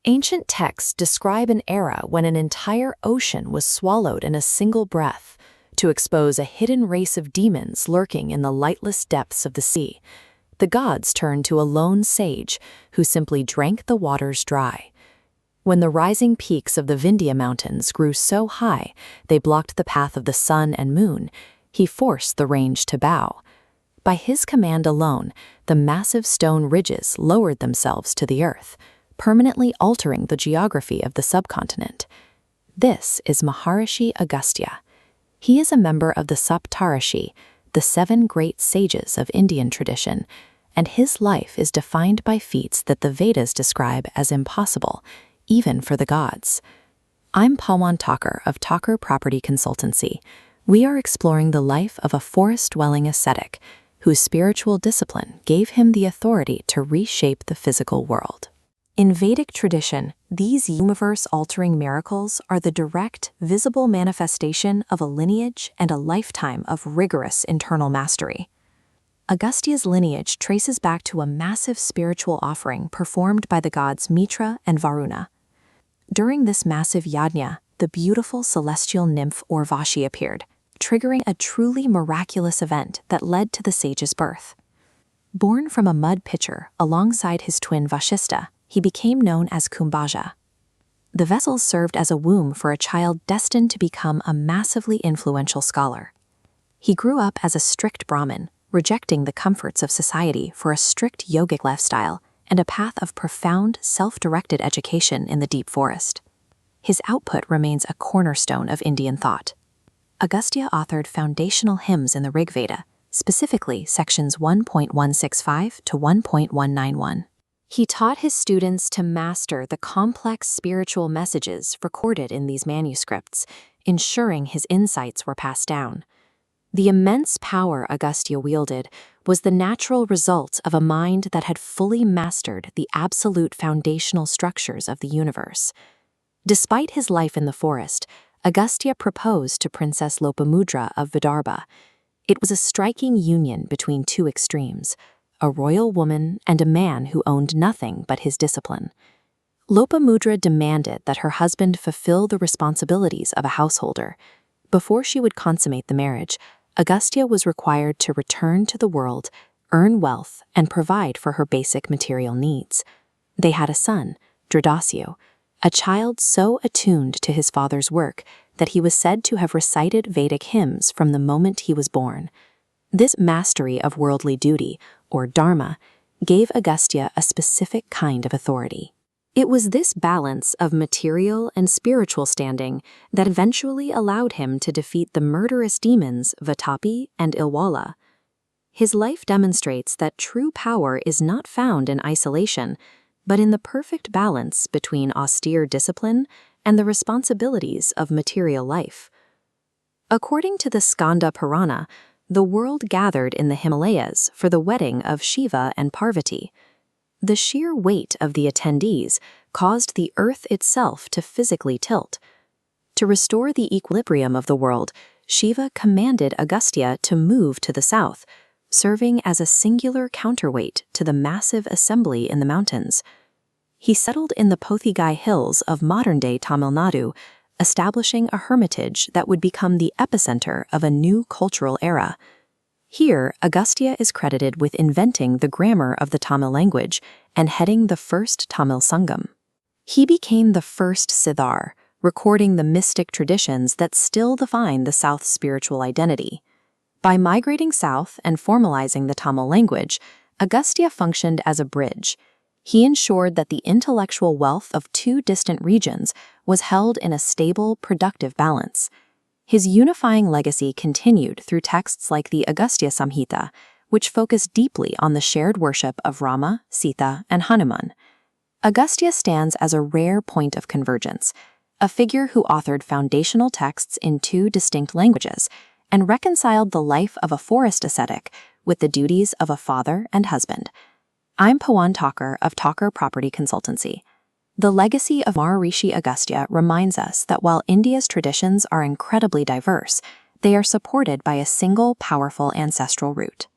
Ancient texts describe an era when an entire ocean was swallowed in a single breath, to expose a hidden race of demons lurking in the lightless depths of the sea. The gods turned to a lone sage who simply drank the waters dry. When the rising peaks of the Vindhya Mountains grew so high they blocked the path of the sun and moon, he forced the range to bow. By his command alone, the massive stone ridges lowered themselves to the earth, permanently altering the geography of the subcontinent. This is Maharishi Agastya. He is a member of the Saptarishi, the 7 great sages of Indian tradition, and his life is defined by feats that the Vedas describe as impossible, even for the gods. I'm Pawan Thakur of Thakur Property Consultancy. We are exploring the life of a forest-dwelling ascetic whose spiritual discipline gave him the authority to reshape the physical world. In Vedic tradition, these universe-altering miracles are the direct, visible manifestation of a lineage and a lifetime of rigorous internal mastery. Agastya's lineage traces back to a massive spiritual offering performed by the gods Mitra and Varuna. During this massive yajna, the beautiful celestial nymph Urvashi appeared, triggering a truly miraculous event that led to the sage's birth. Born from a mud pitcher alongside his twin Vashista, he became known as Kumbhaja. The vessel served as a womb for a child destined to become a massively influential scholar. He grew up as a strict Brahmin, rejecting the comforts of society for a strict yogic lifestyle and a path of profound, self-directed education in the deep forest. His output remains a cornerstone of Indian thought. Agastya authored foundational hymns in the Rig Veda, specifically sections 1.165 to 1.191. He taught his students to master the complex spiritual messages recorded in these manuscripts, ensuring his insights were passed down. The immense power Agastya wielded was the natural result of a mind that had fully mastered the absolute foundational structures of the universe. Despite his life in the forest, Agastya proposed to Princess Lopamudra of Vidarbha. It was a striking union between two extremes, a royal woman and a man who owned nothing but his discipline. Lopamudra demanded that her husband fulfill the responsibilities of a householder. Before she would consummate the marriage, Agastya was required to return to the world, earn wealth, and provide for her basic material needs. They had a son, Dridasyu, a child so attuned to his father's work that he was said to have recited Vedic hymns from the moment he was born. This mastery of worldly duty, or dharma, gave Agastya a specific kind of authority. It was this balance of material and spiritual standing that eventually allowed him to defeat the murderous demons Vatapi and Ilwala. His life demonstrates that true power is not found in isolation, but in the perfect balance between austere discipline and the responsibilities of material life. According to the Skanda Purana, the world gathered in the Himalayas for the wedding of Shiva and Parvati. The sheer weight of the attendees caused the earth itself to physically tilt. To restore the equilibrium of the world, Shiva commanded Agastya to move to the south, serving as a singular counterweight to the massive assembly in the mountains. He settled in the Pothigai hills of modern-day Tamil Nadu, establishing a hermitage that would become the epicenter of a new cultural era. Here, Agastya is credited with inventing the grammar of the Tamil language and heading the first Tamil Sangam. He became the first Siddhar, recording the mystic traditions that still define the South's spiritual identity. By migrating south and formalizing the Tamil language, Agastya functioned as a bridge. He ensured that the intellectual wealth of two distant regions was held in a stable, productive balance. His unifying legacy continued through texts like the Agastya Samhita, which focused deeply on the shared worship of Rama, Sita, and Hanuman. Agastya stands as a rare point of convergence, a figure who authored foundational texts in two distinct languages and reconciled the life of a forest ascetic with the duties of a father and husband. I'm Pawan Thakur of Thakur Property Consultancy. The legacy of Maharishi Agastya reminds us that while India's traditions are incredibly diverse, they are supported by a single powerful ancestral root.